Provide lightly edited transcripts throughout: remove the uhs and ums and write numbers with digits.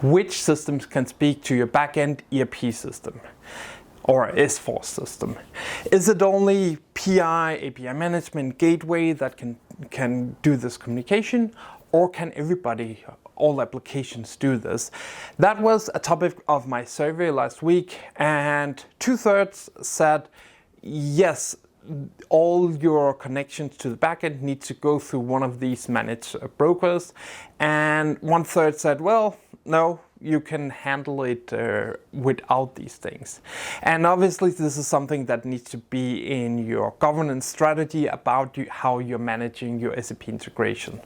which systems can speak to your backend ERP system or S4 system. Is it only PI, API management, gateway that can do this communication, or can everybody, all applications do this? That was a topic of my survey last week, and 2/3 said yes, all your connections to the backend need to go through one of these managed brokers, and 1/3 said, well, no, you can handle it without these things. And obviously this is something that needs to be in your governance strategy about how you're managing your SAP integration.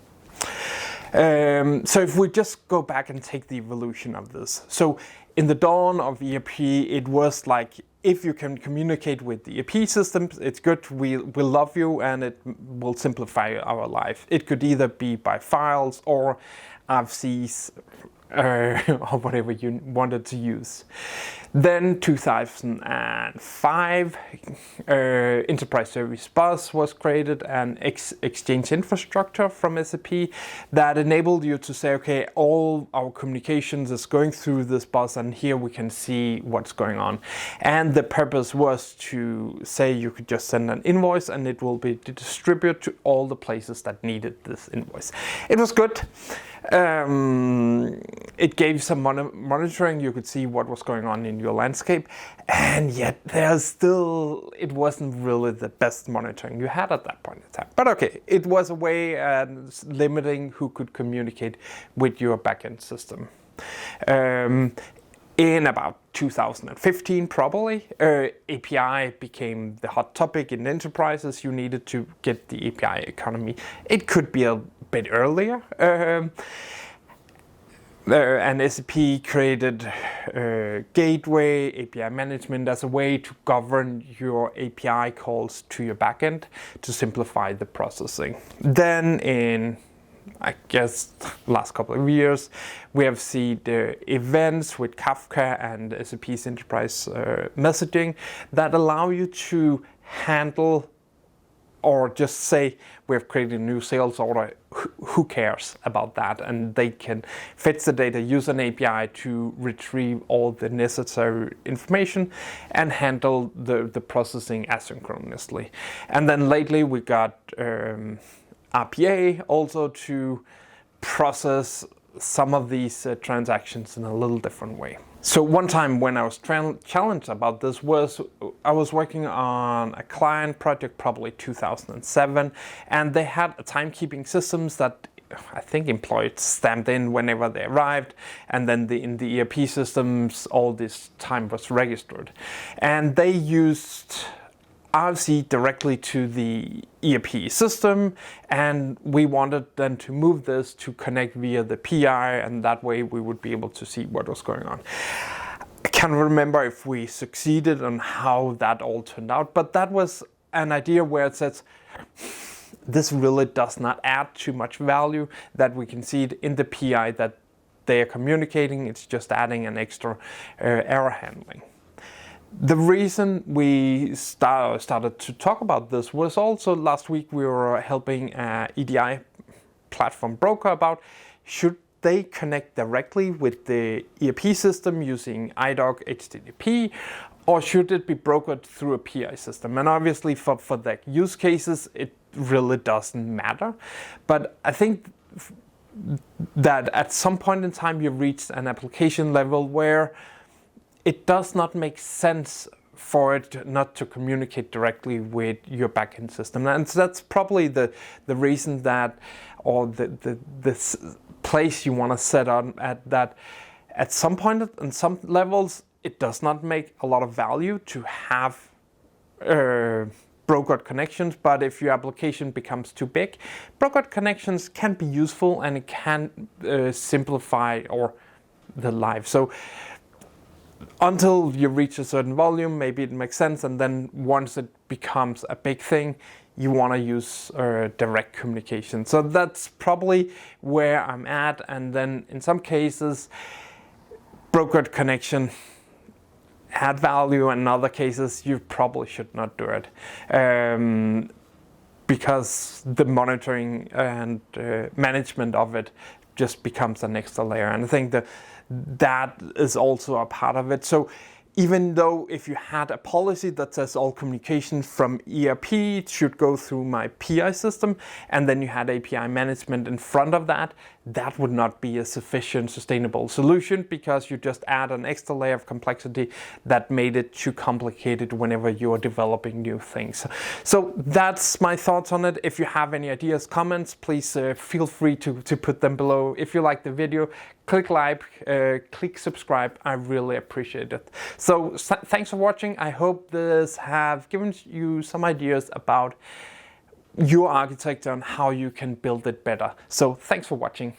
So if we just go back and take the evolution of this. So in the dawn of ERP, it was like, if you can communicate with the ERP systems, it's good, we love you, and it will simplify our life. It could either be by files or RFCs, or whatever you wanted to use. Then 2005, Enterprise Service Bus was created, an exchange infrastructure from SAP that enabled you to say, okay, all our communications is going through this bus, and here we can see what's going on. And the purpose was to say you could just send an invoice and it will be distributed to all the places that needed this invoice. It was good. It gave some monitoring. You could see what was going on in your landscape, and yet it wasn't really the best monitoring you had at that point in time. But okay, it was a way limiting who could communicate with your backend system. In about 2015, probably, API became the hot topic in enterprises. You needed to get the API economy. It could be a bit earlier. And SAP created gateway, API management as a way to govern your API calls to your backend to simplify the processing. Then in, I guess, last couple of years, we have seen the events with Kafka and SAP's Enterprise Messaging that allow you to handle or just say, we've created a new sales order, who cares about that? And they can fetch the data, use an API to retrieve all the necessary information and handle the processing asynchronously. And then lately we got RPA also to process some of these transactions in a little different way. So one time when I was challenged about this was, I was working on a client project, probably 2007, and they had timekeeping systems that I think employees stamped in whenever they arrived, and then in the ERP systems all this time was registered. And they used RFC directly to the ERP system, and we wanted then to move this to connect via the PI, and that way we would be able to see what was going on. I can't remember if we succeeded on how that all turned out, but that was an idea where it says this really does not add too much value, that we can see it in the PI that they are communicating, it's just adding an extra error handling. The reason we started to talk about this was also last week we were helping EDI Platform Broker about should they connect directly with the ERP system using IDOC HTTP, or should it be brokered through a PI system? And obviously for the use cases it really doesn't matter, but I think that at some point in time you reached an application level where it does not make sense for it not to communicate directly with your backend system. And so that's probably the reason that, or the place you want to set on at that. At some point, in some levels, it does not make a lot of value to have brokered connections, but if your application becomes too big, brokered connections can be useful, and it can simplify the life. So until you reach a certain volume, maybe it makes sense, and then once it becomes a big thing, you want to use direct communication. So that's probably where I'm at, and then in some cases, brokered connection add value, and in other cases, you probably should not do it. Because the monitoring and management of it just becomes an extra layer. And I think that is also a part of it. So even though if you had a policy that says all communication from ERP should go through my PI system, and then you had API management in front of that, that would not be a sufficient sustainable solution, because you just add an extra layer of complexity that made it too complicated whenever you're developing new things. So that's my thoughts on it. If you have any ideas, comments, please feel free to put them below. If you like the video, click like, click subscribe. I really appreciate it. So thanks for watching. I hope this have given you some ideas about your architecture and how you can build it better. So thanks for watching.